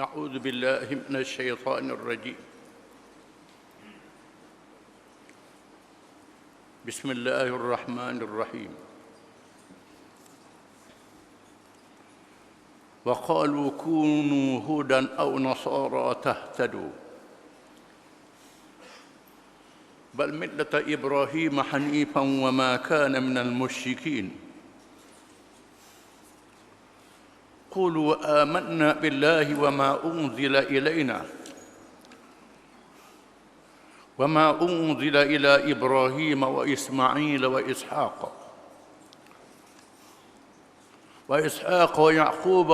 أعوذ بالله من الشيطان الرجيم. بسم الله الرحمن الرحيم. وقالوا كونوا هودا أو نصارى تهتدوا بل ملة إبراهيم حنيفا وما كان من المشركين قولوا آمنا بالله وما أنزل إلى إبراهيم وإسماعيل وإسحاق ويعقوب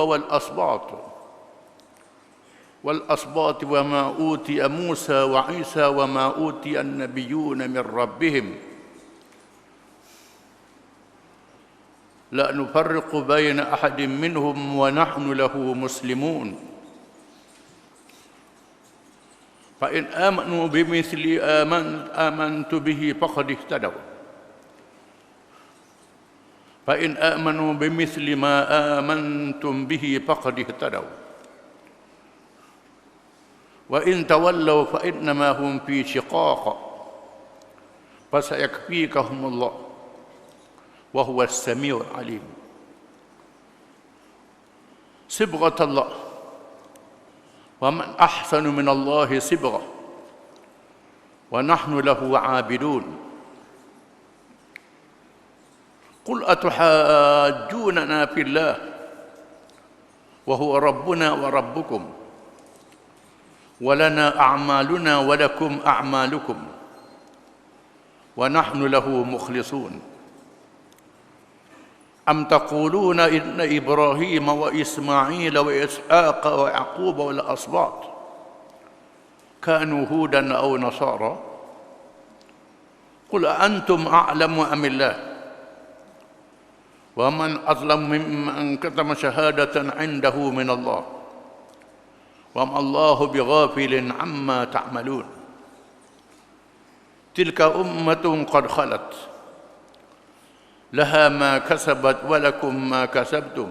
والأسباط وما أوتي موسى وعيسى وما أوتي النبيون من ربهم لا نفرق بين أحد منهم ونحن له مسلمون فإن آمنوا بمثل آمنت به فقد اهتدوا فإن آمنوا بمثل ما آمنتم به فقد اهتدوا وإن تولوا فإنما هم في شقاق فسيكفيكهم الله وهو السميع العليم. صبغة الله ومن أحسن من الله صبغة ونحن له عابدون قل أتحاجوننا في الله وهو ربنا وربكم ولنا أعمالنا ولكم أعمالكم ونحن له مخلصون أم تقولون إن إبراهيم وإسماعيل وإسحاق ويعقوب والأسباط كانوا هودا أو نصارى قل أنتم أعلم أم الله ومن أظلم ممن كتم شهادة عنده من الله وما الله بغافل عما تعملون تلك أمة قد خلت لها ما كسبت ولكم ما كسبتم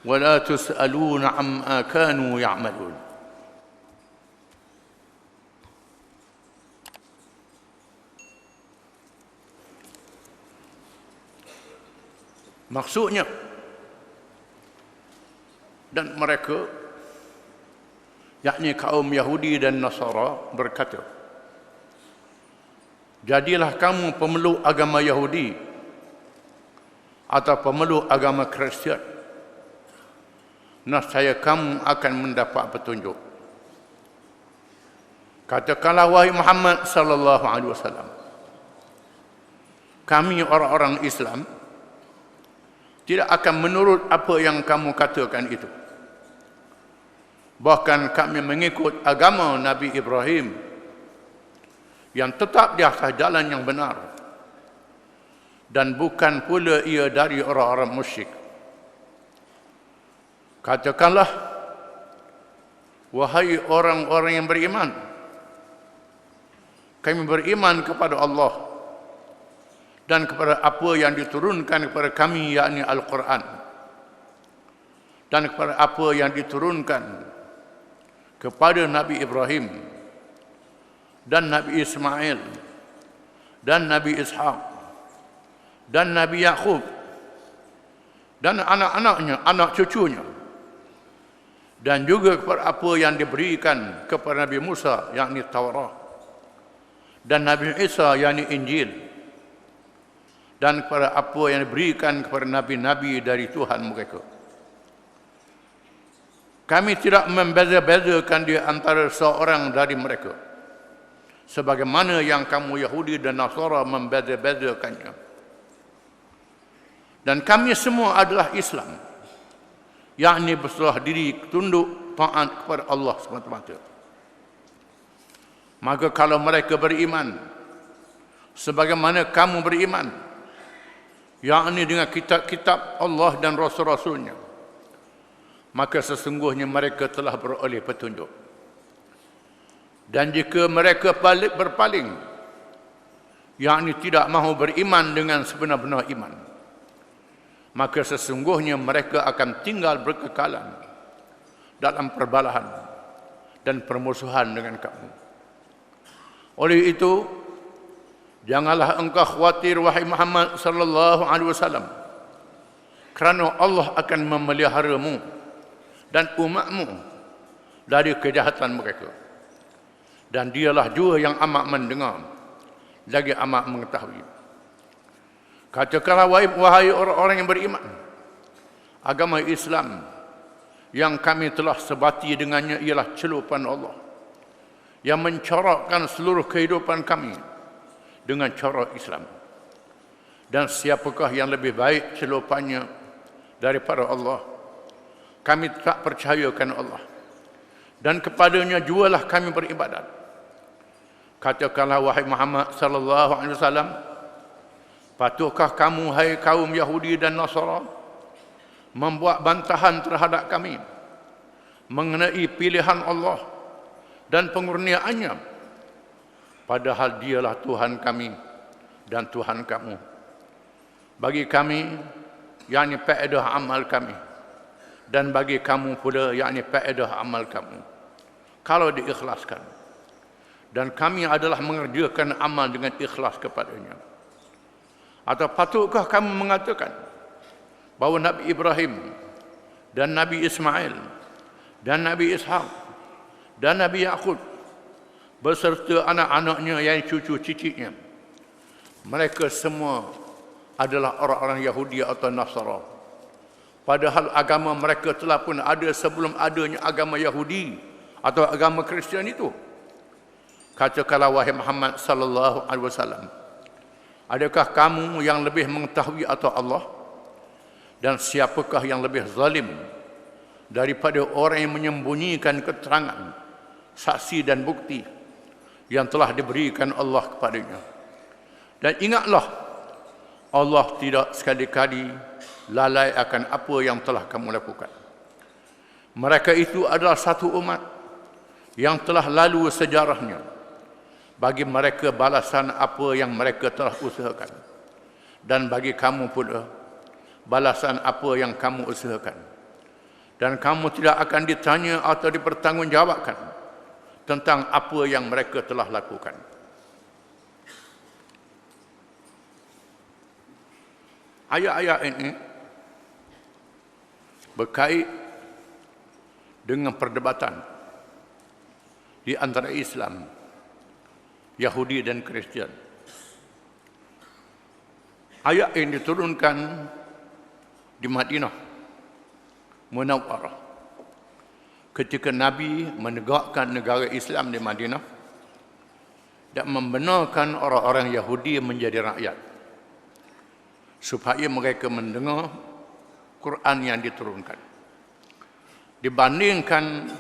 ولا تسألون عما كانوا يعملون. Maksudnya, dan mereka, yakni kaum Yahudi dan Nasara berkata, jadilah kamu pemeluk agama Yahudi atau pemeluk agama Kristian, nescaya kamu akan mendapat petunjuk. Katakanlah wahai Muhammad sallallahu alaihi wasallam, kami orang-orang Islam tidak akan menurut apa yang kamu katakan itu. Bahkan kami mengikut agama Nabi Ibrahim yang tetap di atas jalan yang benar dan bukan pula ia dari orang-orang musyrik. Katakanlah, wahai orang-orang yang beriman, kami beriman kepada Allah dan kepada apa yang diturunkan kepada kami, yakni Al-Quran, dan kepada apa yang diturunkan kepada Nabi Ibrahim dan Nabi Ismail dan Nabi Ishaq dan Nabi Yaqub dan anak-anaknya, anak cucunya, dan juga kepada apa yang diberikan kepada Nabi Musa, yakni Taurat, dan Nabi Isa, yakni Injil, dan kepada apa yang diberikan kepada nabi-nabi dari Tuhan mereka. Kami tidak membeza-bezakan di antara seorang dari mereka, sebagaimana yang kamu Yahudi dan Nasara membeza-bezakannya. Dan kami semua adalah Islam, yakni berserah diri, tunduk, taat kepada Allah semata-mata. Maka kalau mereka beriman sebagaimana kamu beriman, yakni dengan kitab-kitab Allah dan Rasul-Rasulnya, maka sesungguhnya mereka telah beroleh petunjuk. Dan jika mereka berpaling, yakni tidak mahu beriman dengan sebenar-benar iman, maka sesungguhnya mereka akan tinggal berkekalan dalam perbalahan dan permusuhan dengan kamu. Oleh itu, janganlah engkau khawatir wahai Muhammad sallallahu alaihi wasallam, kerana Allah akan memeliharamu dan umatmu dari kejahatan mereka. Dan dialah jua yang amat mendengar, lagi amat mengetahui. Katakanlah wahai orang-orang yang beriman, agama Islam yang kami telah sebati dengannya ialah celupan Allah yang mencorakkan seluruh kehidupan kami dengan corak Islam. Dan siapakah yang lebih baik celupannya daripada Allah? Kami tak percayakan Allah, dan kepadanya jualah kami beribadat. Katakanlah wahai Muhammad sallallahu alaihi wasallam, patutkah kamu hai kaum Yahudi dan Nasara membuat bantahan terhadap kami mengenai pilihan Allah dan pengurniaannya, padahal dialah Tuhan kami dan Tuhan kamu. Bagi kami, yakni faedah amal kami, dan bagi kamu pula, yakni faedah amal kamu, kalau diikhlaskan. Dan kami adalah mengerjakan amal dengan ikhlas kepadanya. Atau patutkah kamu mengatakan bahawa Nabi Ibrahim dan Nabi Ismail dan Nabi Ishaq dan Nabi Yaqub beserta anak-anaknya yang cucu cicitnya, mereka semua adalah orang-orang Yahudi atau Nasara, padahal agama mereka telah pun ada sebelum adanya agama Yahudi atau agama Kristian itu? Katakanlah wahai Muhammad sallallahu alaihi wasallam, adakah kamu yang lebih mengetahui atau Allah? Dan siapakah yang lebih zalim daripada orang yang menyembunyikan keterangan, saksi dan bukti yang telah diberikan Allah kepadanya? Dan ingatlah, Allah tidak sekali-kali lalai akan apa yang telah kamu lakukan. Mereka itu adalah satu umat yang telah lalu sejarahnya. Bagi mereka balasan apa yang mereka telah usahakan, dan bagi kamu pula balasan apa yang kamu usahakan. Dan kamu tidak akan ditanya atau dipertanggungjawabkan tentang apa yang mereka telah lakukan. Ayat-ayat ini berkait dengan perdebatan di antara Islam, Yahudi dan Kristian. Ayat ini diturunkan di Madinah Munawwarah ketika Nabi menegakkan negara Islam di Madinah dan membenarkan orang-orang Yahudi menjadi rakyat, supaya mereka mendengar Quran yang diturunkan dibandingkan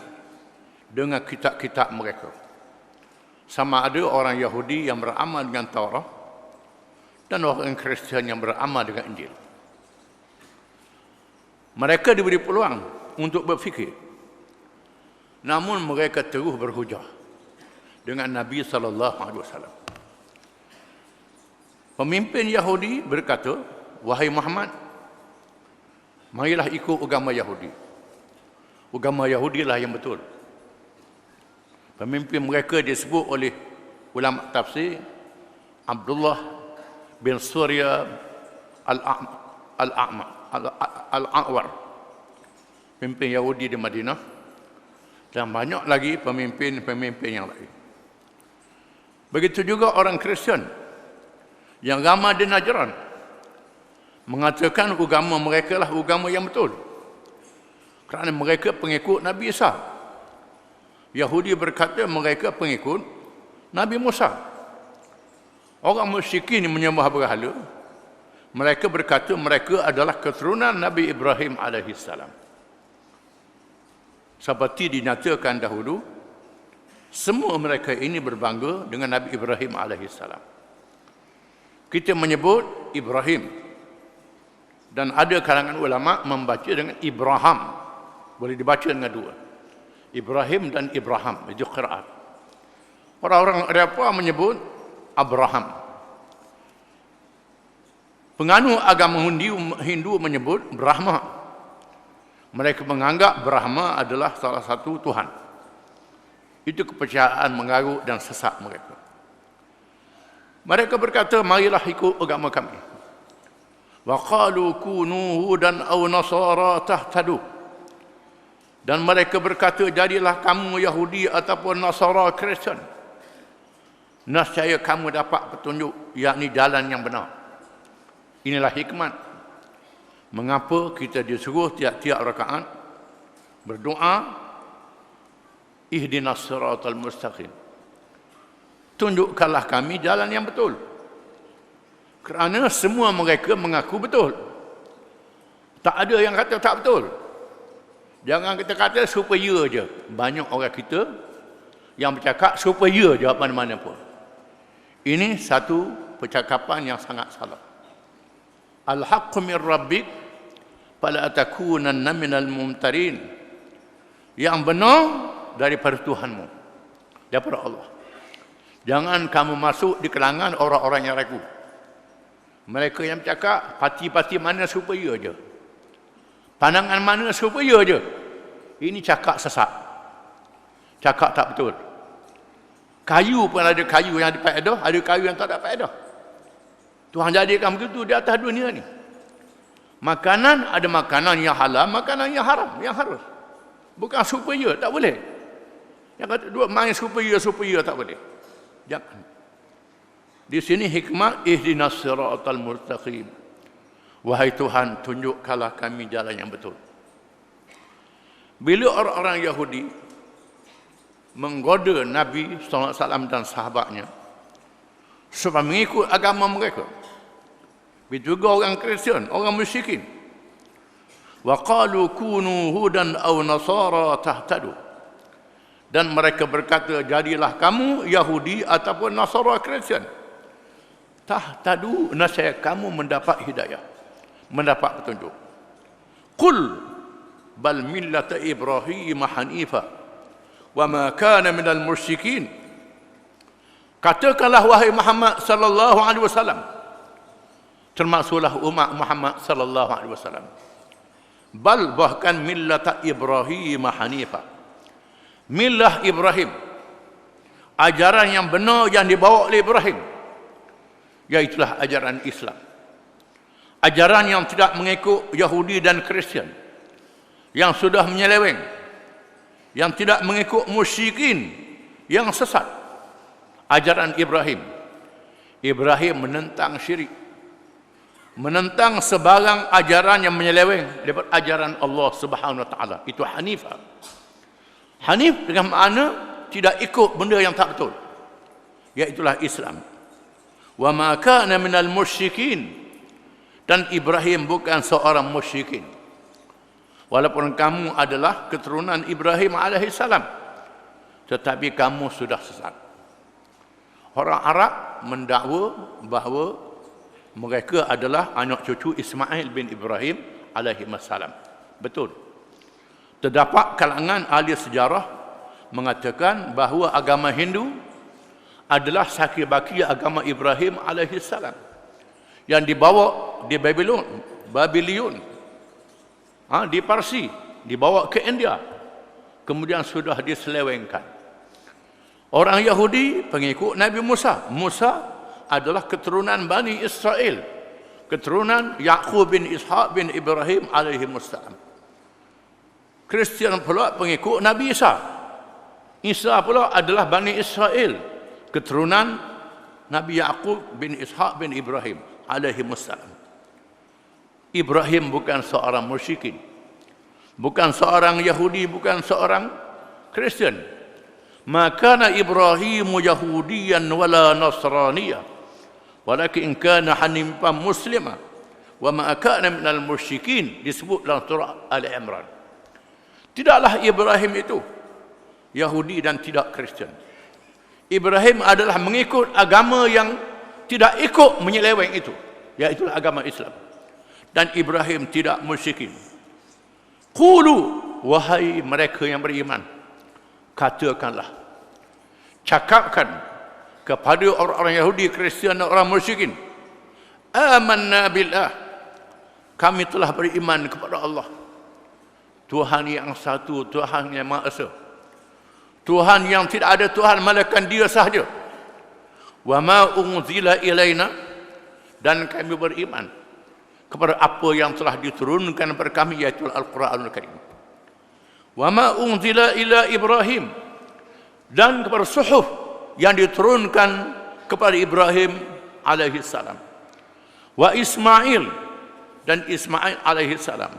dengan kitab-kitab mereka. Sama ada orang Yahudi yang beramal dengan Taurat dan orang Kristian yang beramal dengan Injil. Mereka diberi peluang untuk berfikir, namun mereka terus berhujah dengan Nabi sallallahu alaihi wasallam. Pemimpin Yahudi berkata, wahai Muhammad, marilah ikut agama Yahudi. Agama Yahudilah yang betul. Pemimpin mereka disebut oleh ulama tafsir Abdullah bin Surya Al-A'war, pemimpin Yahudi di Madinah, dan banyak lagi pemimpin-pemimpin yang lain. Begitu juga orang Kristian yang ramai di Najran mengatakan agama mereka lah agama yang betul, kerana mereka pengikut Nabi Isa. Yahudi berkata mereka pengikut Nabi Musa. Orang musyrikin yang menyembah berhala, mereka berkata mereka adalah keturunan Nabi Ibrahim alaihissalam. Seperti dinyatakan dahulu, semua mereka ini berbangga dengan Nabi Ibrahim alaihissalam. Kita menyebut Ibrahim, dan ada kalangan ulama membaca dengan Ibrahim, boleh dibaca dengan dua, Ibrahim dan Ibrahim, itu qiraat. Orang-orang Eropah menyebut Abraham. Penganut agama Hindu menyebut Brahma. Mereka menganggap Brahma adalah salah satu Tuhan. Itu kepercayaan mengarut dan sesat mereka. Mereka berkata, marilah ikut agama kami. Wa qalu kunu hudan aw nasara tahtadu. Dan mereka berkata, jadilah kamu Yahudi ataupun Nasara Kristen. Nescaya kamu dapat petunjuk, yakni jalan yang benar. Inilah hikmat mengapa kita disuruh tiap-tiap rakaat berdoa, ihdinas siratal mustaqim. Tunjukkanlah kami jalan yang betul. Kerana semua mereka mengaku betul. Tak ada yang kata tak betul. Jangan kita kata supaya je. Banyak orang kita yang bercakap supaya je mana-mana pun. Ini satu percakapan yang sangat salah. Al-haqqu min rabbik fala takunanna minal mumtarin. Yang benar daripada Tuhanmu, daripada Allah. Jangan kamu masuk di kalangan orang-orang yang ragu. Mereka yang bercakap parti-parti mana supaya je, pandangan mana supaya je. Ini cakap sesat, cakap tak betul. Kayu pun ada kayu yang ada faedah, ada kayu yang tak ada faedah. Tuhan jadikan begitu di atas dunia ni. Makanan, ada makanan yang halal, makanan yang haram, yang harus. Bukan supaya, tak boleh. Yang kata dua main supaya tak boleh. Jangan. Di sini hikmah, ihdinas siratal mustaqim. Wahai Tuhan, tunjukkanlah kami jalan yang betul. Bila orang-orang Yahudi menggoda Nabi SAW dan sahabatnya supaya mengikut agama mereka, begitu juga orang Kristian, orang musyrikin, wa qalu kunu hudan aw nasara tahtadu, dan mereka berkata, jadilah kamu Yahudi ataupun Nasara Kristian, tahtadu, nescaya kamu mendapat hidayah, mendapat petunjuk. Qul bal millata Ibrahim hanifa wa ma kana minal musyrikin. Katakanlah wahai Muhammad sallallahu alaihi wasallam, termasuklah umat Muhammad sallallahu alaihi wasallam, bal bahkan millata Ibrahim hanifa, millah Ibrahim, ajaran yang benar yang dibawa oleh Ibrahim, iaitulah ajaran Islam. Ajaran yang tidak mengikut Yahudi dan Kristian yang sudah menyeleweng, yang tidak mengikut musyrikin yang sesat. Ajaran Ibrahim. Ibrahim menentang syirik, menentang sebarang ajaran yang menyeleweng daripada ajaran Allah Subhanahu wa taala. Itu hanifah. Hanif dengan makna tidak ikut benda yang tak betul, iaitulah Islam. Wa ma kana minal musyrikin, dan Ibrahim bukan seorang musyrikin. Walaupun kamu adalah keturunan Ibrahim alaihissalam, tetapi kamu sudah sesat. Orang Arab mendakwa bahawa mereka adalah anak cucu Ismail bin Ibrahim alaihissalam. Betul. Terdapat kalangan ahli sejarah mengatakan bahawa agama Hindu adalah sakir baki agama Ibrahim alaihissalam yang dibawa di Babylon, di Parsi, dibawa ke India, kemudian sudah diselewengkan. Orang Yahudi pengikut Nabi Musa. Musa adalah keturunan Bani Israel, keturunan Yaqub bin Ishaq bin Ibrahim alaihi wassalam. Kristian pula pengikut Nabi Isa. Isa pula adalah Bani Israel, keturunan Nabi Yaqub bin Ishaq bin Ibrahim alaihi wassalam. Ibrahim bukan seorang musyrikin, bukan seorang Yahudi, bukan seorang Kristian. Maka Ibrahim Yahudiyan wala Nasraniyah, walakin kana hanifan muslima wa ma kana minal musyrikin, disebut dalam surah Ali Imran. Tidaklah Ibrahim itu Yahudi dan tidak Kristian. Ibrahim adalah mengikut agama yang tidak ikut menyeleweng itu, iaitu agama Islam. Dan Ibrahim tidak musyrikin. Qulu, wahai mereka yang beriman, katakanlah, cakapkan kepada orang-orang Yahudi, Kristian dan orang musyrikin, amanna billah, kami telah beriman kepada Allah. Tuhan yang satu, Tuhan yang Maha Esa. Tuhan yang tidak ada Tuhan melainkan Dia sahaja. Wa ma unzila ilaina, dan kami beriman kepada apa yang telah diturunkan kepada kami, yaitu Al-Quranul Karim. Wa ma unzila ila Ibrahim, dan kepada suhuf yang diturunkan kepada Ibrahim alaihi salam. Wa Ismail, dan Ismail alaihi salam.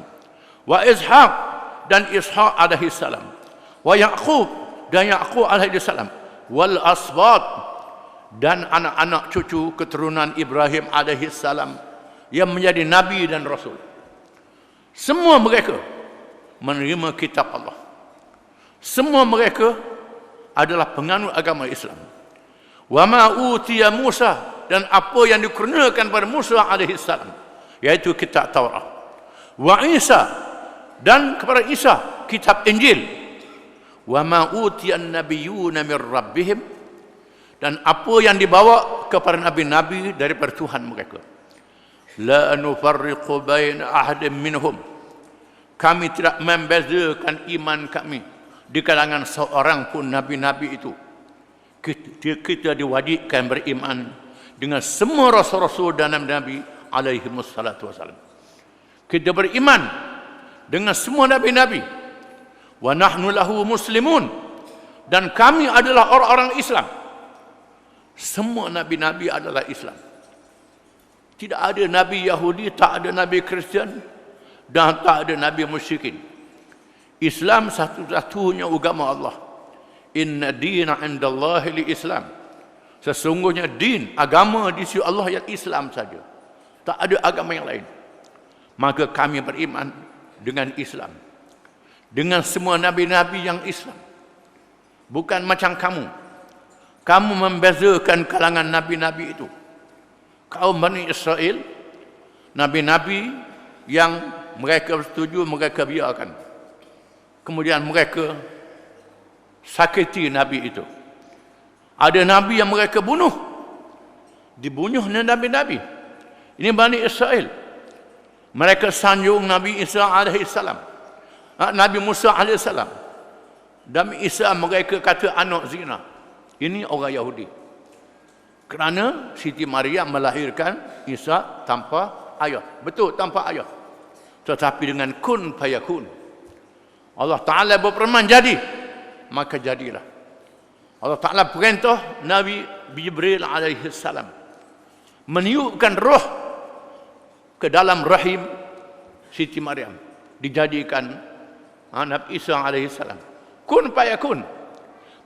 Wa Ishaq, dan Ishaq alaihi salam. Wa Yaqub, dan Yaqub alaihi salam. Wal asbat, dan anak-anak cucu keturunan Ibrahim alaihi salam yang menjadi nabi dan rasul. Semua mereka menerima kitab Allah. Semua mereka adalah penganut agama Islam. Wa ma utiya Musa, dan apa yang dikurniakan pada Musa alaihi salam, yaitu kitab Taurat. Wa Isa, dan kepada Isa kitab Injil. Wa ma utiya an-nabiyyuna min rabbihim, dan apa yang dibawa kepada nabi-nabi daripada Tuhan mereka. La nufarriqu baina ahadin minhum, kami tidak membezakan iman kami di kalangan seorang pun nabi-nabi itu. Kita diwajibkan beriman dengan semua rasul-rasul dan nabi-nabi alaihi wassalatu wassalam. Kita beriman dengan semua nabi-nabi. Wa nahnu lahu muslimun, dan kami adalah orang-orang Islam. Semua nabi-nabi adalah Islam. Tidak ada nabi Yahudi, tak ada nabi Kristian, dan tak ada nabi musyrikin. Islam satu-satunya agama Allah. Inna dina indallahi li-Islam. Sesungguhnya din, agama di sisi Allah yang Islam saja. Tak ada agama yang lain. Maka kami beriman dengan Islam, dengan semua nabi-nabi yang Islam. Bukan macam kamu. Kamu membezakan kalangan nabi-nabi itu. Kaum Bani Israel, nabi-nabi yang mereka setuju, mereka biarkan. Kemudian mereka sakiti nabi itu. Ada nabi yang mereka bunuh. Dibunuh oleh nabi-nabi. Ini Bani Israel. Mereka sanjung Nabi Isa AS, Nabi Musa AS. Nabi Isa mereka kata anak zina. Ini orang Yahudi. Kerana Siti Maryam melahirkan Isa tanpa ayah. Betul, tanpa ayah. Tetapi dengan kun fayakun. Allah Ta'ala berfirman jadi, maka jadilah. Allah Ta'ala perintah Nabi Jibril alaihi salam meniupkan roh ke dalam rahim Siti Maryam. Dijadikan Nabi Isa alaihi salam. Kun fayakun.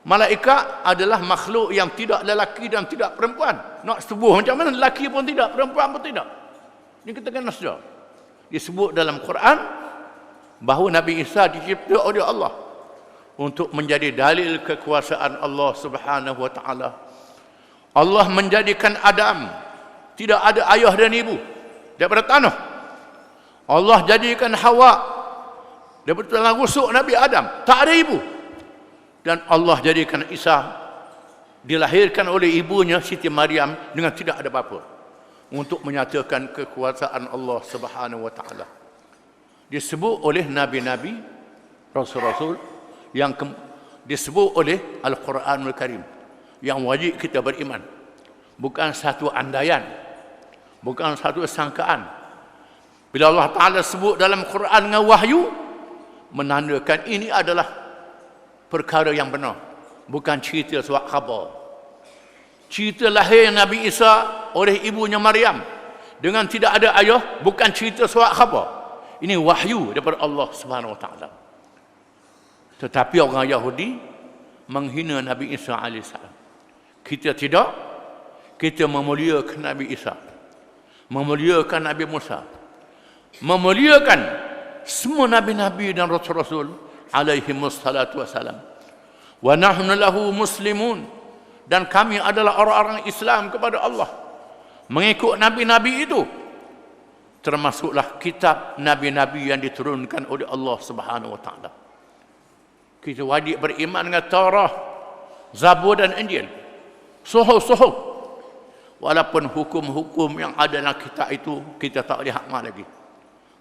Malaikat adalah makhluk yang tidak lelaki dan tidak perempuan. Nak sebut macam mana, lelaki pun tidak, perempuan pun tidak. Ini kita kena sedar. Disebut dalam Quran bahawa Nabi Isa dicipta oleh Allah untuk menjadi dalil kekuasaan Allah Subhanahu wa taala. Allah menjadikan Adam tidak ada ayah dan ibu daripada tanah. Allah jadikan Hawa daripada tulang rusuk Nabi Adam, tak ada ibu. Dan Allah jadikan Isa dilahirkan oleh ibunya Siti Maryam dengan tidak ada bapa, untuk menyatakan kekuasaan Allah Subhanahu wa taala. Disebut oleh nabi-nabi, rasul-rasul yang disebut oleh Al-Quranul Karim, yang wajib kita beriman. Bukan satu andaian, bukan satu sangkaan. Bila Allah Ta'ala sebut dalam Quran dengan wahyu, menandakan ini adalah perkara yang benar, bukan cerita suat khabar. Cerita lahir Nabi Isa oleh ibunya Maryam dengan tidak ada ayah bukan cerita suat khabar. Ini wahyu daripada Allah Subhanahu wa taala. Tetapi orang Yahudi menghina Nabi Isa alaihissalam. Kita tidak. Kita memuliakan Nabi Isa, memuliakan Nabi Musa, memuliakan semua nabi-nabi dan rasul-rasul alaihi wassalatu wassalam. Wa nahnu lahu muslimun, dan kami adalah orang-orang Islam kepada Allah, mengikut nabi-nabi itu, termasuklah kitab nabi-nabi yang diturunkan oleh Allah Subhanahu wa taala. Kita wajib beriman dengan Taurat, Zabur dan Injil, suhuf. Walaupun hukum-hukum yang ada dalam kitab itu kita tak boleh amal lagi,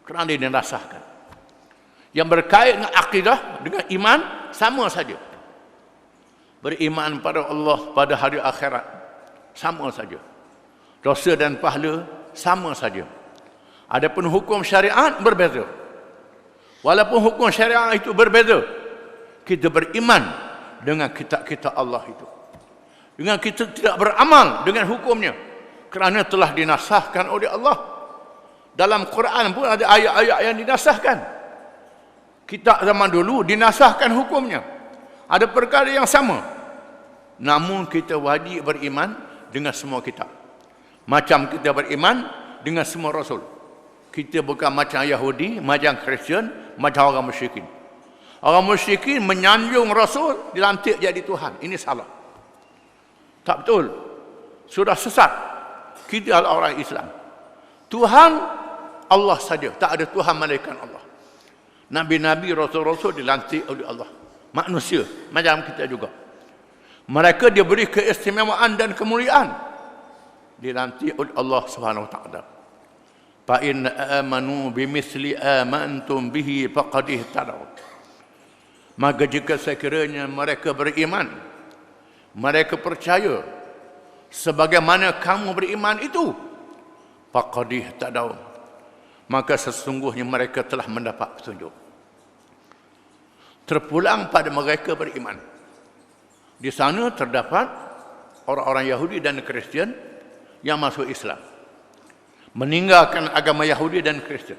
kerana dia dirasahkan. yang berkait dengan akidah, dengan iman, sama saja. Beriman pada Allah, pada hari akhirat, sama saja. Dosa dan pahala, sama saja. Adapun hukum syariat berbeza. Walaupun hukum syariat itu berbeza, kita beriman dengan kitab-kitab Allah itu. Dengan kita tidak beramal dengan hukumnya, kerana telah dinasahkan oleh Allah. Dalam Quran pun ada ayat-ayat yang dinasahkan. Kitab zaman dulu dinasahkan hukumnya. Ada perkara yang sama. Namun kita wajib beriman dengan semua kitab. Macam kita beriman dengan semua rasul. Kita bukan macam Yahudi, macam Kristian, macam orang musyrikin. Orang musyrikin menyanjung rasul, dilantik jadi Tuhan. Ini salah. Tak betul. Sudah sesat. Kita adalah orang Islam. Tuhan Allah saja. Tak ada Tuhan malaikat Allah. Nabi-nabi, rasul-rasul dilantik oleh Allah. Manusia macam kita juga. Mereka diberi keistimewaan dan kemuliaan. Dilantik oleh Allah Subhanahu wa taala. Fa in amanu bimithli amantum bihi faqad ihtadaw. Maka jika sekiranya mereka beriman, mereka percaya sebagaimana kamu beriman itu, faqad ihtadaw, maka sesungguhnya mereka telah mendapat petunjuk. Terpulang pada mereka beriman. Di sana terdapat orang-orang Yahudi dan Kristian yang masuk Islam, meninggalkan agama Yahudi dan Kristian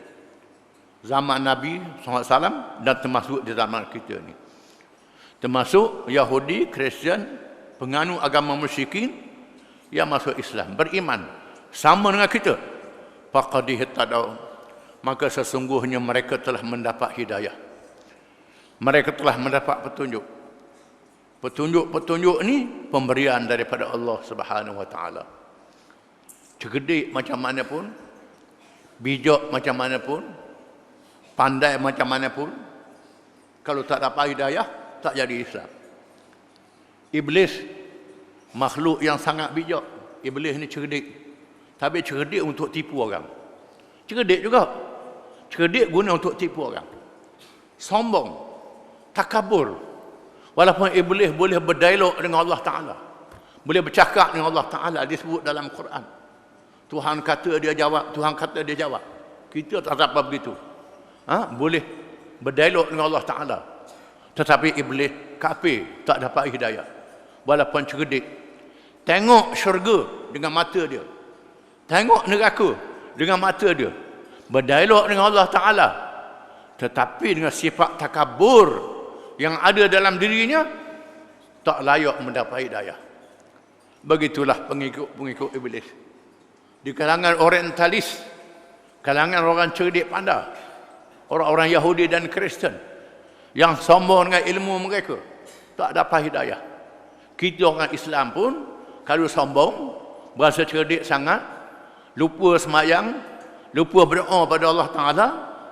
zaman Nabi SAW dan termasuk di zaman kita ni. Termasuk Yahudi, Kristian, penganut agama musyrikin yang masuk Islam, beriman sama dengan kita. Faqad ihtadaw, maka sesungguhnya mereka telah mendapat hidayah. Mereka telah mendapat petunjuk. Petunjuk-petunjuk ni pemberian daripada Allah Subhanahu wa taala. Cerdik macam mana pun, bijak macam mana pun, pandai macam mana pun, kalau tak dapat hidayah, tak jadi Islam. Iblis makhluk yang sangat bijak. Iblis ni cerdik. Tapi cerdik untuk tipu orang. Cerdik juga. Cerdik guna untuk tipu orang. Sombong, takabur. Walaupun iblis boleh berdialog dengan Allah Ta'ala, boleh bercakap dengan Allah Ta'ala, disebut dalam Quran. Tuhan kata dia jawab, Tuhan kata dia jawab. Kita tak dapat begitu. Boleh berdialog dengan Allah Ta'ala. Tetapi iblis kafir, tak dapat hidayah. Walaupun cerdik. Tengok syurga dengan mata dia. Tengok neraka dengan mata dia. Berdialog dengan Allah Ta'ala. Tetapi dengan sifat takabur yang ada dalam dirinya, tak layak mendapat hidayah. Begitulah pengikut-pengikut iblis. Di kalangan orientalis, kalangan orang cerdik pandai, orang-orang Yahudi dan Kristen yang sombong dengan ilmu mereka, tak dapat hidayah. Kita orang Islam pun kalau sombong, berasa cerdik sangat, lupa semayang, lupa berdoa pada Allah Ta'ala,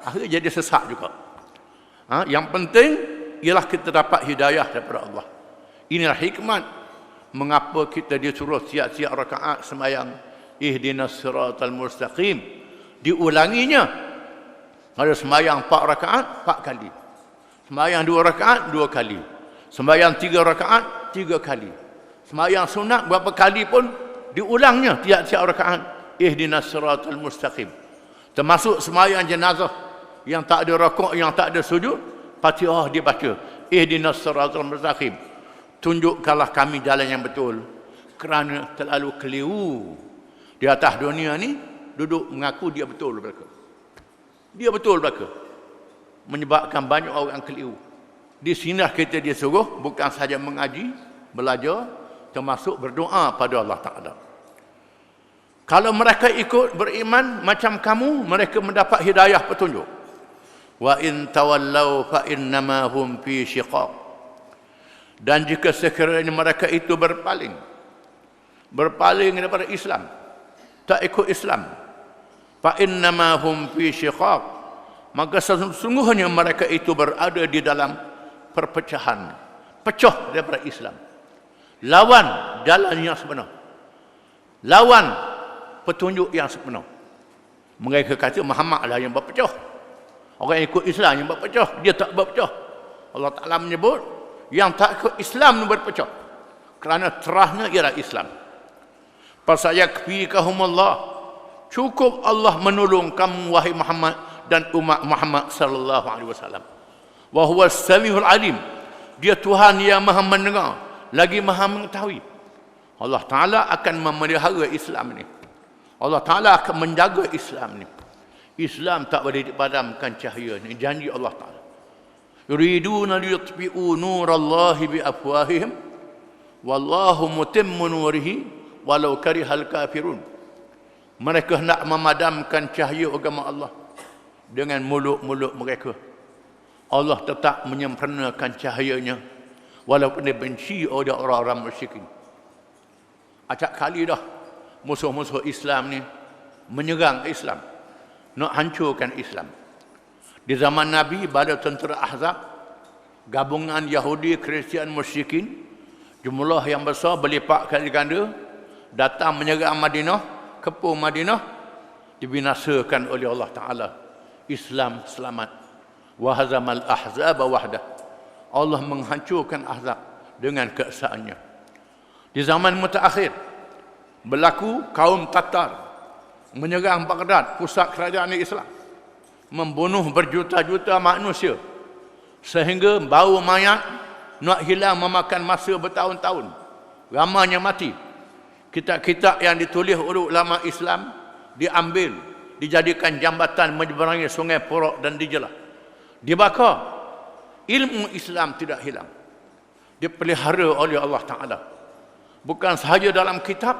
akhirnya jadi sesat juga. Yang penting ialah kita dapat hidayah daripada Allah. Inilah hikmat mengapa kita disuruh siap-siap rakaat semayang ihdinas siratal mustaqim. Diulanginya. Kalau semayang 4 rakaat 4 kali. Semayang 2 rakaat 2 kali. Semayang 3 rakaat 3 kali. Semayang sunat berapa kali pun diulangnya tiap-tiap rakaat ihdinas siratal mustaqim. Termasuk semayang jenazah yang tak ada rakaat, yang tak ada sujud, Fatihah dia baca, ihdinas siratal mustaqim, tunjukkanlah kami jalan yang betul, kerana terlalu keliru di atas dunia ni, duduk mengaku dia betul belaka. Dia betul belaka, menyebabkan banyak orang keliru. Di sinilah kita disuruh bukan saja mengaji, belajar, termasuk berdoa pada Allah Ta'ala. Kalau mereka ikut beriman macam kamu, mereka mendapat hidayah petunjuk. Wa in tawallau fa innama hum fi syiqaq. Dan jika sekiranya mereka itu berpaling daripada Islam, tak ikut Islam, fa innama hum fi syiqaq, maka sesungguhnya mereka itu berada di dalam perpecahan, pecah daripada Islam, lawan jalan yang sebenar, lawan petunjuk yang sebenar. Mereka kata Muhammad lah yang berpecah. Orang yang ikut Islam yang berpecah, dia tak berpecah. Allah Ta'ala menyebut yang tak ikut Islam ni berpecah. Kerana terahnya ialah Islam. Fasayakfikahumullah. Cukup Allah menolong kamu wahai Muhammad dan umat Muhammad sallallahu alaihi wasallam. Wa huwas samiul alim. Dia Tuhan yang Maha mendengar, lagi Maha mengetahui. Allah Ta'ala akan memelihara Islam ni. Allah Ta'ala akan menjaga Islam ni. Islam tak boleh dipadamkan cahaya ni. Janji Allah Ta'ala. Yuriduna liyutfi'u nurallahi biafwahihim wallahu mutimmu nurihi walau karihal kafirun. Mereka hendak memadamkan cahaya agama Allah dengan mulut-mulut mereka. Allah tetap menyempurnakan cahayanya walaupun dia benci oleh orang-orang musyrikin. Acap kali dah musuh-musuh Islam ni menyerang Islam, nak hancurkan Islam. Di zaman Nabi, pada tentera Ahzab, gabungan Yahudi, Kristian, musyrikin, jumlah yang besar berlipat kali ganda, datang menyerang Madinah, kepung Madinah, dibinasakan oleh Allah Ta'ala. Islam selamat. Wahazamal ahzab wahdah. Allah menghancurkan Ahzab dengan keesaannya. Di zaman mutaakhir, berlaku kaum Tatar menyerang Baghdad, pusat kerajaan Islam, membunuh berjuta-juta manusia, sehingga bau mayat nak hilang memakan masa bertahun-tahun. Ramainya mati. Kitab-kitab yang ditulis oleh ulama Islam diambil, dijadikan jambatan menyeberangi sungai Furat dan Dijlah. Dibakar. Ilmu Islam tidak hilang. Dipelihara oleh Allah Ta'ala. Bukan sahaja dalam kitab,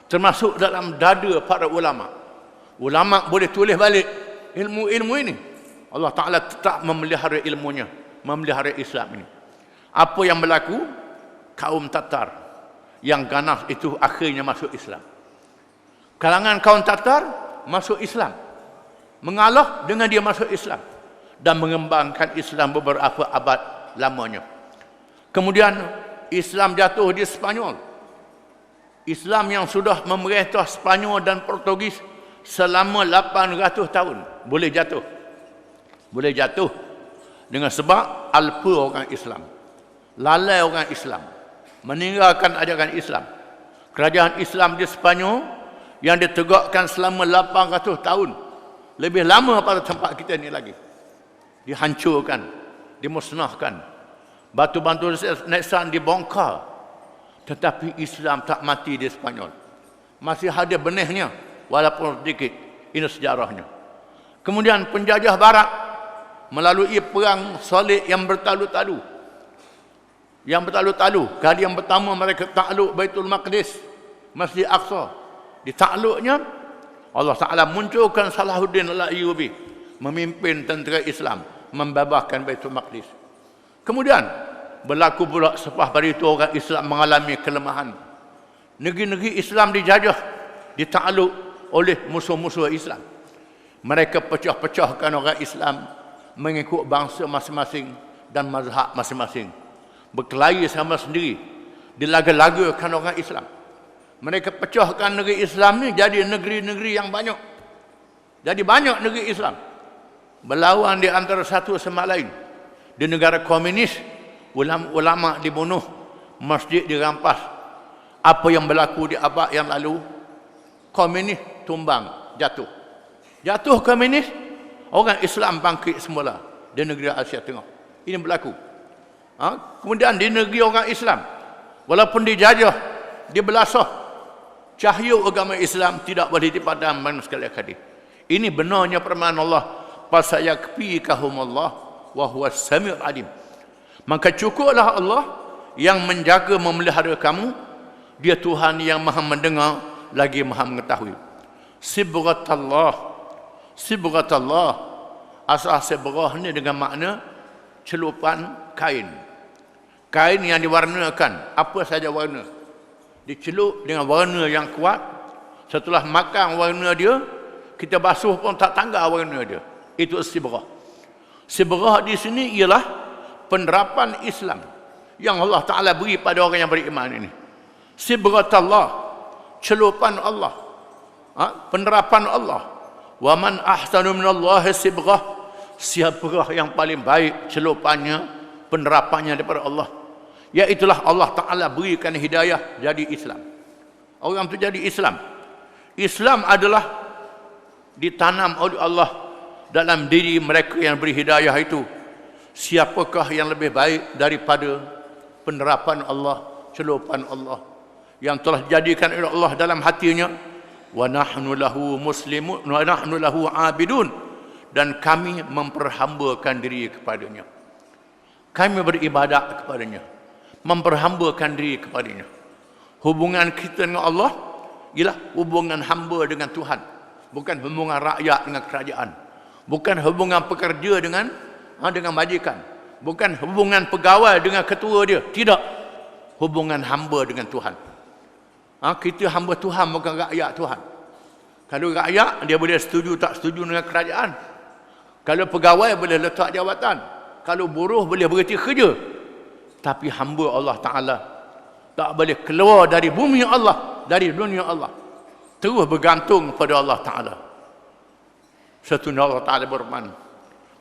termasuk dalam dada para ulama. Ulama boleh tulis balik ilmu-ilmu ini. Allah Ta'ala tetap memelihara ilmunya, memelihara Islam ini. Apa yang berlaku? Kaum Tatar yang ganas itu akhirnya masuk Islam. Kalangan kaum Tatar masuk Islam, mengalah dengan dia masuk Islam dan mengembangkan Islam beberapa abad lamanya. Kemudian Islam jatuh di Spanyol. Islam yang sudah memerintah Spanyol dan Portugis selama 800 tahun boleh jatuh. Boleh jatuh dengan sebab alpa orang Islam, lalai orang Islam, meninggalkan ajaran Islam. Kerajaan Islam di Spanyol yang ditegakkan selama 800 tahun, lebih lama pada tempat kita ni lagi, dihancurkan, dimusnahkan. Batu-batu neksan dibongkar. Tetapi Islam tak mati di Spanyol. Masih ada benihnya, walaupun sedikit. Ini sejarahnya. Kemudian penjajah barat melalui perang Salib yang bertalu-talu. Kali yang pertama mereka takluk Baitul Maqdis, Masjid Aqsa. Ditakluknya, Allah Ta'ala munculkan Salahuddin Al-Ayyubi, memimpin tentera Islam, membabahkan Baitul Maqdis. Kemudian berlaku pula selepas pada itu orang Islam mengalami kelemahan. Negeri-negeri Islam dijajah, ditakluk oleh musuh-musuh Islam. Mereka pecah-pecahkan orang Islam mengikut bangsa masing-masing dan mazhab masing-masing. Berkelahi sama sendiri, dilaga-lagakan orang Islam. Mereka pecahkan negeri Islam ni jadi negeri-negeri yang banyak. Jadi banyak negeri Islam berlawan di antara satu sama lain. Di negara komunis, ulama dibunuh, masjid dirampas. Apa yang berlaku di abad yang lalu? Komunis tumbang, jatuh. Jatuh komunis, orang Islam bangkit semula di negeri Asia Tengah. Ini berlaku. Kemudian di negeri orang Islam, walaupun dijajah, dibelasah, cahaya agama Islam tidak boleh dipadamkan sekali-kali. Ini benarnya firman Allah, fasayakfikahumullah wa huwas samiul alim. Maka cukuplah Allah yang menjaga memelihara kamu. Dia Tuhan yang Maha mendengar lagi Maha mengetahui. Sibghatallah. Asal sibrah ni dengan makna celupan kain. Kain yang diwarnakan, apa saja warna, dicelup dengan warna yang kuat. Setelah makan warna dia, kita basuh pun tak tanggal warna dia. Itu sibrah. Sibrah di sini ialah penerapan Islam yang Allah Ta'ala beri pada orang yang beriman ini. Sibghatullah, celupan Allah, penerapan Allah. Wa man ahsanu minallahi sibghah. siapakah yang paling baik celupannya, penerapannya daripada Allah. Iaitulah Allah Ta'ala berikan hidayah jadi Islam. Orang tu jadi Islam. Islam adalah ditanam oleh Allah dalam diri mereka yang beri hidayah itu. Siapakah yang lebih baik daripada penerapan Allah, celupan Allah yang telah dijadikan oleh Allah dalam hatinya. Wa nahnu lahu muslimun wa nahnu lahu abidun, dan kami memperhambakan diri kepadanya. Kami beribadat kepadanya, memperhambakan diri kepadanya. Hubungan kita dengan Allah ialah hubungan hamba dengan Tuhan, bukan hubungan rakyat dengan kerajaan, bukan hubungan pekerja dengan majikan, bukan hubungan pegawai dengan ketua dia. Tidak, hubungan hamba dengan Tuhan. Kita hamba Tuhan, bukan rakyat Tuhan. Kalau rakyat, dia boleh setuju tak setuju dengan kerajaan. Kalau pegawai boleh letak jawatan, kalau buruh boleh berhenti kerja. Tapi hamba Allah Ta'ala tak boleh keluar dari bumi Allah, dari dunia Allah, terus bergantung pada Allah Ta'ala. Satunya Allah Ta'ala berfirman,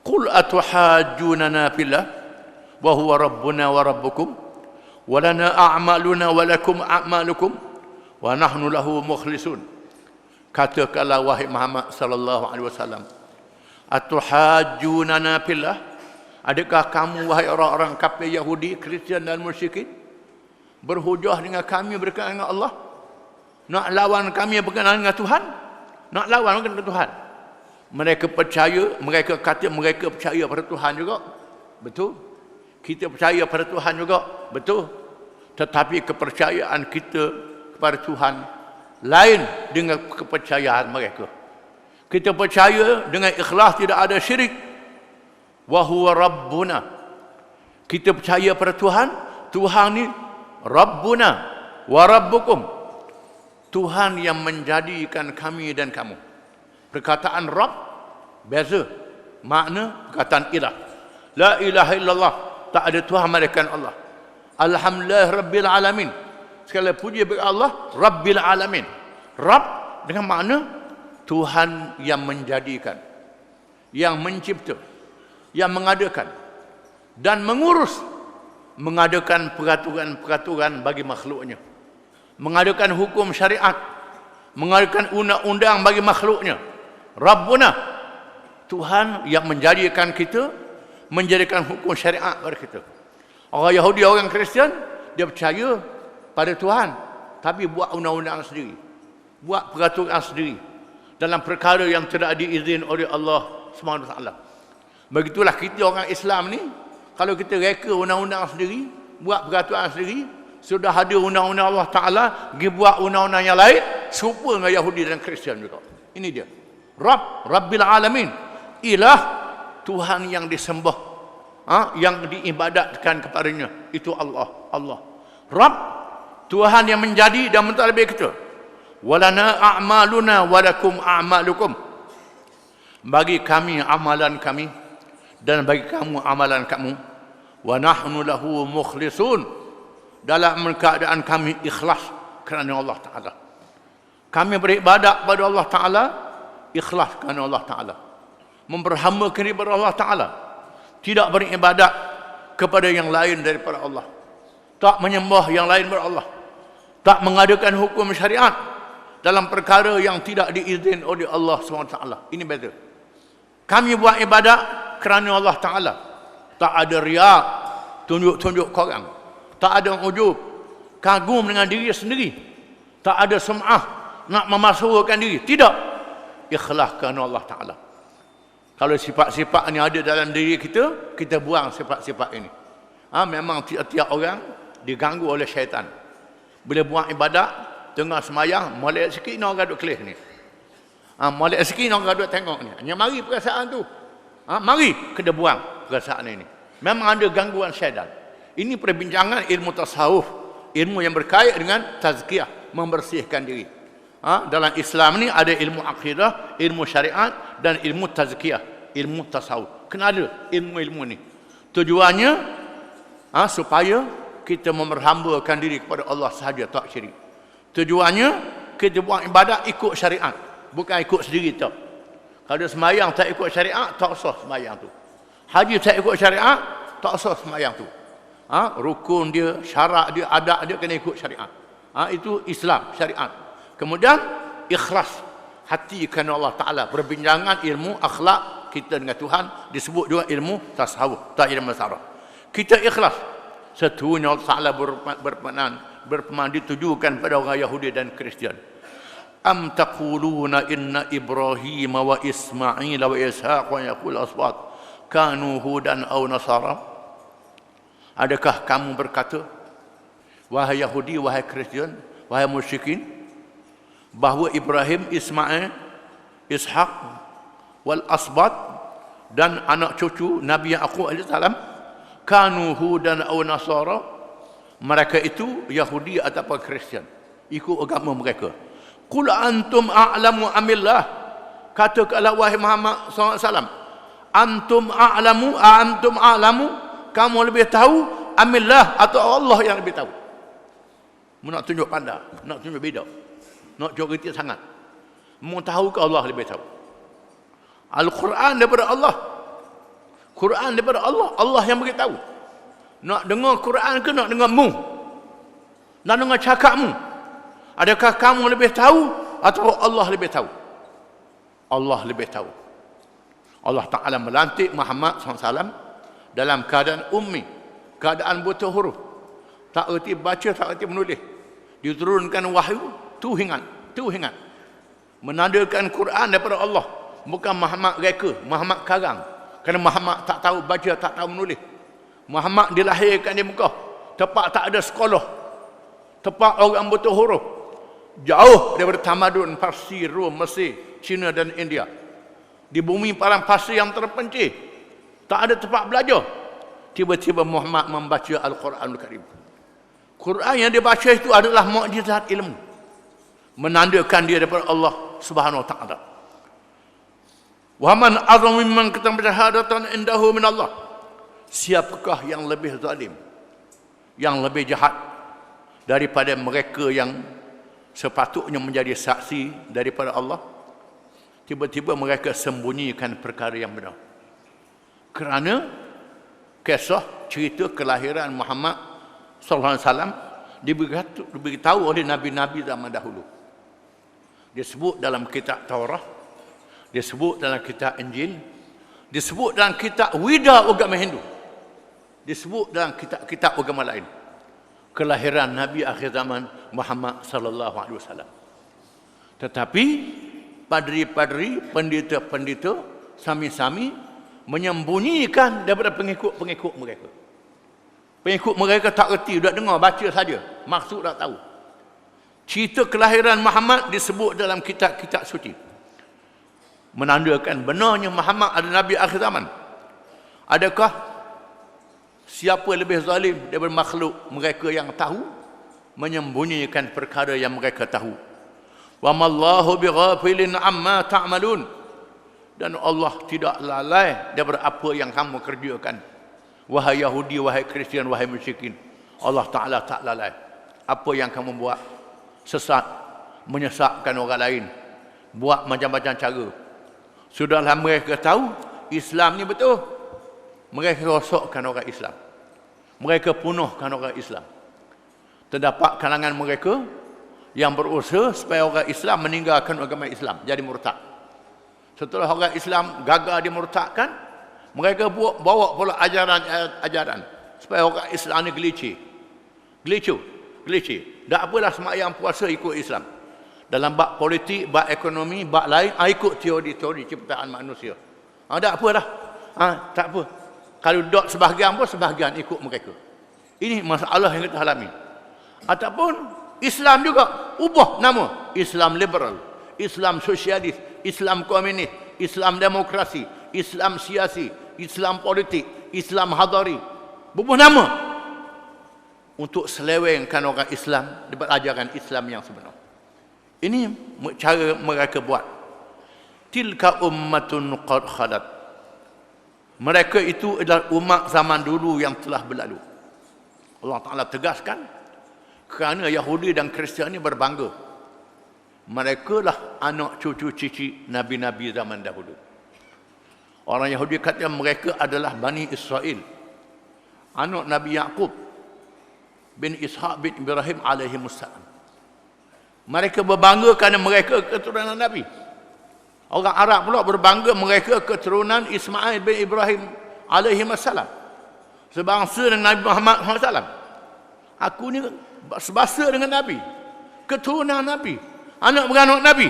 qul atuhajjunana fillah wa huwa rabbuna wa rabbukum wa lana a'maluna wa lakum a'malukum wa nahnu lahu mukhlisun. Katakanlah wahai Muhammad sallallahu alaihi wasallam, atuhajjunana fillah, adakah kamu wahai orang-orang kafir Yahudi, Kristian dan musyrikin berhujah dengan kami berkaitan dengan Allah? Nak lawan kami berkaitan dengan Tuhan? Nak lawan dengan Tuhan? Mereka percaya, mereka kata mereka percaya pada Tuhan juga. Betul. Kita percaya pada Tuhan juga. Betul. Tetapi kepercayaan kita kepada Tuhan lain dengan kepercayaan mereka. Kita percaya dengan ikhlas, tidak ada syirik. Wa huwa rabbuna. Kita percaya pada Tuhan. Tuhan ni Rabbuna wa rabbukum. Tuhan yang menjadikan kami dan kamu. Perkataan Rabb beza makna perkataan ilah. La ilaha illallah, tak ada Tuhan melainkan Allah. Alhamdulillah rabbil alamin, segala puji bagi Allah rabbil alamin. Rabb dengan makna Tuhan yang menjadikan, yang mencipta, yang mengadakan dan mengurus, mengadakan peraturan-peraturan bagi makhluknya, mengadakan hukum syariat, mengadakan undang-undang bagi makhluknya. Rabbuna, Tuhan yang menjadikan kita, menjadikan hukum syariat pada kita. Orang Yahudi, orang Kristian, dia percaya pada Tuhan, tapi buat undang-undang sendiri, buat peraturan sendiri dalam perkara yang tidak diizin oleh Allah SWT. Begitulah kita orang Islam ni, kalau kita reka undang-undang sendiri, buat peraturan sendiri, sudah ada undang-undang Allah Ta'ala, pergi buat undang-undang yang lain, serupa dengan Yahudi dan Kristian juga. Ini dia. Rabb, Rabbil Alamin. Ilah, Tuhan yang disembah, yang diibadatkan kepadanya. Itu Allah. Allah. Rabb, Tuhan yang menjadi dan mentadbir kita. Walana a'maluna walakum a'malukum. Bagi kami amalan kami, dan bagi kamu amalan kamu. Wa nahnu lahu mukhlisun. Dalam keadaan kami ikhlas kerana Allah Ta'ala. Kami beribadat pada Allah Ta'ala, ikhlas kerana Allah Ta'ala. Memperhambakan diri kepada Allah Ta'ala. Tidak beribadat kepada yang lain daripada Allah. Tak menyembah yang lain daripada Allah. Tak mengadakan hukum syariat dalam perkara yang tidak diizin oleh Allah SWT. Ini beza. Kami buat ibadat kerana Allah Ta'ala. Tak ada riak, tunjuk-tunjuk korang. Tak ada ujub, kagum dengan diri sendiri. Tak ada sum'ah, nak memasukkan diri. Tidak. Ikhlas kerana Allah Ta'ala. Kalau sifat-sifat ni ada dalam diri kita, kita buang sifat-sifat ini. Memang tiap-tiap orang diganggu oleh syaitan. Bila buat ibadat, tengah semayang, molek sikit ni orang gaduk kelih ni. Molek sikit ni orang gaduk tengok ni. Hanya mari perasaan tu. Mari kena buang perasaan ini. Memang ada gangguan syaitan. Ini perbincangan ilmu tasawuf, ilmu yang berkait dengan tazkiyah, membersihkan diri. Dalam Islam ni ada ilmu akidah, ilmu syariat dan ilmu tazkiyah, ilmu tasawuf. Kena ada ilmu-ilmu ni. Tujuannya supaya kita memperhambakan diri kepada Allah sahaja, tak syirik. Tujuannya kita buat ibadat ikut syariat, bukan ikut sendiri tak. Kalau sembahyang tak ikut syariat, tak sah sembahyang tu. Haji tak ikut syariat, tak sah sembahyang tu. Rukun dia, syarat dia, adat dia kena ikut syariat. Itu Islam, syariat. Kemudian ikhlas, hati kerana Allah Ta'ala. Perbincangan ilmu akhlak kita dengan Tuhan disebut juga ilmu tasawuf, tak ilmu sarah. Kita ikhlas. Setunya Allah Ta'ala berpeman ditujukan pada orang Yahudi dan Kristian. Am taquluna inna Ibrahim wa Ismail wa Ishaq wa Yaqub asbat kanu hudan aw nasara? Adakah kamu berkata, wahai Yahudi, wahai Kristian, wahai musyrikin, bahawa Ibrahim, Ismail, Ishaq wal asbat dan anak cucu Nabi Yaqub alaihi salam kanu hudan aw nasara, mereka itu Yahudi ataupun Kristian, ikut agama mereka. Qul antum a'lamu amillah, katakanlah wahai Muhammad SAW, antum a'lamu, kamu lebih tahu, amillah, atau Allah yang lebih tahu. Nak tunjuk pandai, nak tunjuk beda, nak joriti sangat. Mau tahu ke Allah lebih tahu. Al-Quran daripada Allah, Quran daripada Allah, Allah yang beritahu. Nak dengar Quran ke nak dengar mu? Nak dengar cakapmu? Adakah kamu lebih tahu atau Allah lebih tahu? Allah lebih tahu. Allah Ta'ala melantik Muhammad SAW dalam keadaan ummi, keadaan buta huruf, tak erti baca, tak erti menulis. Diturunkan wahyu, tu ingat. Menandakan Quran daripada Allah, bukan Muhammad reka, Muhammad karang. Kerana Muhammad tak tahu baca, tak tahu menulis. Muhammad dilahirkan di Mekah, tempat tak ada sekolah, tempat orang buta huruf, jauh daripada tamadun Parsi, Rom, Mesir, China dan India. Di bumi padang pasir yang terpencil, tak ada tempat belajar. Tiba-tiba Muhammad membaca Al-Quranul Karim. Quran yang dia baca itu adalah mukjizat ilmu, menandakan dia daripada Allah Subhanahu wa taala. Wa man azam mimman katama syahadatan indahu min Allah. Siapakah yang lebih zalim, yang lebih jahat daripada mereka yang sepatutnya menjadi saksi daripada Allah? Tiba-tiba mereka sembunyikan perkara yang benar. Kerana kisah cerita kelahiran Muhammad sallallahu alaihi wasallam diberitahu oleh nabi-nabi zaman dahulu. Disebut dalam kitab Taurat, disebut dalam kitab Injil, disebut dalam kitab Wida agama Hindu, disebut dalam kitab-kitab agama lain. Kelahiran Nabi akhir zaman Muhammad sallallahu alaihi wasallam. Tetapi padri-padri, pendeta-pendeta sami-sami menyembunyikan daripada pengikut-pengikut mereka. Pengikut mereka tak reti, dah dengar baca saja, maksud tak tahu. Cerita kelahiran Muhammad disebut dalam kitab-kitab suci, menandakan benarnya Muhammad adalah Nabi akhir zaman. Adakah siapa lebih zalim daripada makhluk mereka yang tahu menyembunyikan perkara yang mereka tahu? Wa mallahu bighafilin amma ta'malun, dan Allah tidak lalai daripada apa yang kamu kerjakan. Wahai Yahudi, wahai Kristian, wahai musyrikin, Allah Ta'ala tak lalai. Apa yang kamu buat, sesat, menyesatkan orang lain, buat macam-macam cara, sudahlah mereka tahu Islam ni betul, mereka rosakkan orang Islam, mereka punuhkan orang Islam. Terdapat kalangan mereka yang berusaha supaya orang Islam meninggalkan agama Islam, jadi murtad. Setelah orang Islam gagal dimurtadkan, mereka bawa pula ajaran supaya orang Islam ni gelicu. Tak apalah sembahyang puasa ikut Islam. Dalam bab politik, bab ekonomi, bab lain, ikut teori-teori ciptaan manusia. Tak apalah. Tak apa. Kalau dok sebahagian pun, sebahagian ikut mereka. Ini masalah yang kita alami. Ataupun Islam juga ubah nama, Islam liberal, Islam sosialis, Islam komunis, Islam demokrasi, Islam siasi, Islam politik, Islam hadari. Berubah nama untuk selewengkan orang Islam daripada ajaran Islam yang sebenar. Ini cara mereka buat. Tilka ummatun qad khalat. Mereka itu adalah umat zaman dulu yang telah berlalu. Allah Ta'ala tegaskan, kerana Yahudi dan Kristian ini berbangga, mereka lah anak cucu cici nabi-nabi zaman dahulu. Orang Yahudi kata mereka adalah Bani Israel, anak Nabi Yaqub bin Ishaq bin Ibrahim alaihimussalam. Mereka berbangga kerana mereka keturunan Nabi. Orang Arab pula berbangga mereka keturunan Ismail bin Ibrahim alaihimussalam, sebangsa dengan Nabi Muhammad SAW. Aku ni sebangsa dengan Nabi, keturunan Nabi, anak beranak Nabi.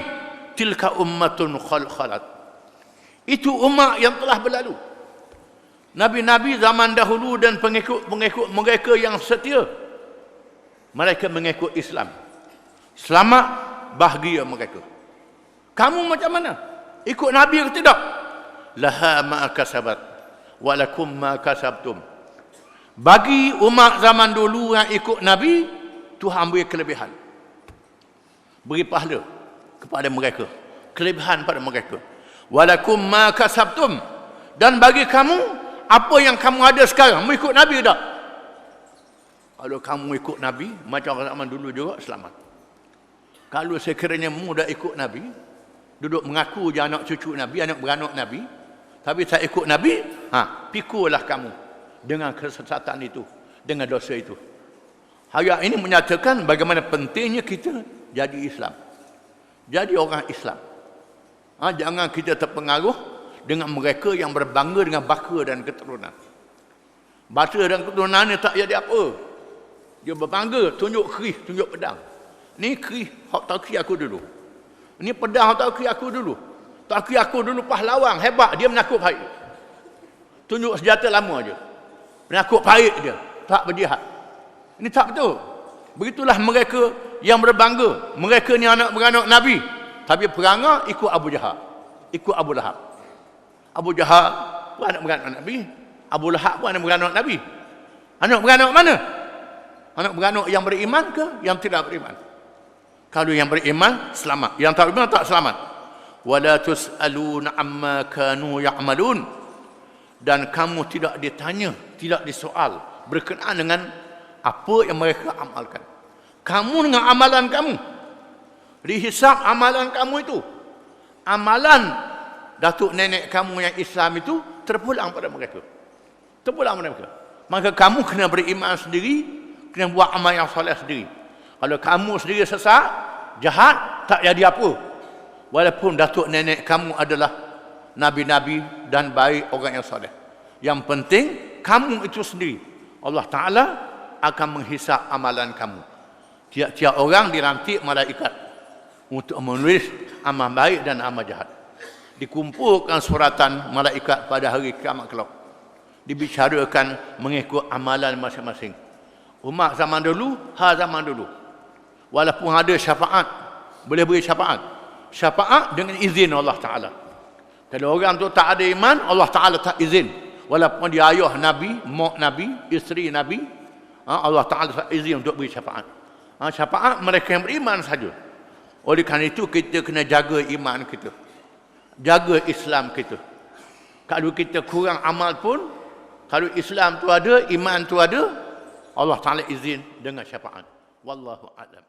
Tilka ummatun khalat. Itu umat yang telah berlalu. Nabi-nabi zaman dahulu dan pengikut-pengikut mereka yang setia, mereka mengikut Islam. Selamat, bahagia mereka. Kamu macam mana? Ikut Nabi ke tidak? Laha ma kasabat walakum ma kasabtum. Bagi umat zaman dulu yang ikut Nabi, Tuhan beri kelebihan, beri pahala kepada mereka, kelebihan pada mereka. Walakum ma kasabtum, dan bagi kamu apa yang kamu ada sekarang. Kamu ikut Nabi tak? Kalau kamu ikut Nabi macam orang zaman dulu juga, selamat. Kalau sekiranya mu dah ikut Nabi, duduk mengaku je anak cucu Nabi, anak beranak Nabi, tapi tak ikut Nabi, pikulah kamu dengan kesesatan itu, dengan dosa itu. Ayat ini menyatakan bagaimana pentingnya kita jadi Islam, jadi orang Islam. Jangan kita terpengaruh dengan mereka yang berbangga dengan baka dan keturunan. Baka dan keturunan ni tak jadi apa. Dia berbangga, tunjuk kerih, tunjuk pedang. Ni kerih, hak takui aku dulu. Ni pedang, hak takui aku dulu. Takui aku dulu pahlawan, hebat. Dia menakut baik. Tunjuk senjata lama je. Menakut baik dia, tak berjihad. Ini tak betul. Begitulah mereka yang berbangga. Mereka ni anak beranak Nabi, tapi perangai ikut Abu Jahal, ikut Abu Lahab. Abu Jahal pun anak beranak Nabi, Abu Lahab pun anak beranak Nabi. Anak beranak mana? Anak beranak yang beriman ke yang tidak beriman? Kalau yang beriman, selamat. Yang tak beriman, tak selamat. Wala tus'aluna amma kanu ya'malun. Dan kamu tidak ditanya, tidak disoal berkenaan dengan apa yang mereka amalkan. Kamu dengan amalan kamu, dihisap amalan kamu itu. Amalan datuk nenek kamu yang Islam itu terpulang pada mereka. Terpulang pada mereka. Maka kamu kena beriman sendiri, kena buat amal yang soleh sendiri. Kalau kamu sendiri sesat, jahat, tak jadi apa. Walaupun datuk nenek kamu adalah nabi-nabi dan baik, orang yang soleh. Yang penting kamu itu sendiri, Allah Ta'ala akan menghisap amalan kamu. Tiap-tiap orang dilantik malaikat untuk menulis amal baik dan amal jahat. Dikumpulkan suratan malaikat pada hari kiamat kelak. Dibicarakan mengikut amalan masing-masing. Umat zaman dulu, zaman dulu. Walaupun ada syafaat, boleh beri syafaat. Syafaat dengan izin Allah Ta'ala. Kalau orang tu tak ada iman, Allah Ta'ala tak izin. Walaupun dia ayah Nabi, mak Nabi, isteri Nabi, Allah Ta'ala tak izin untuk beri syafaat. Syafaat mereka yang beriman saja. Oleh kerana itu kita kena jaga iman kita, jaga Islam kita. Kalau kita kurang amal pun, kalau Islam tu ada, iman tu ada, Allah Ta'ala izin dengan syafaat. Wallahu a'lam.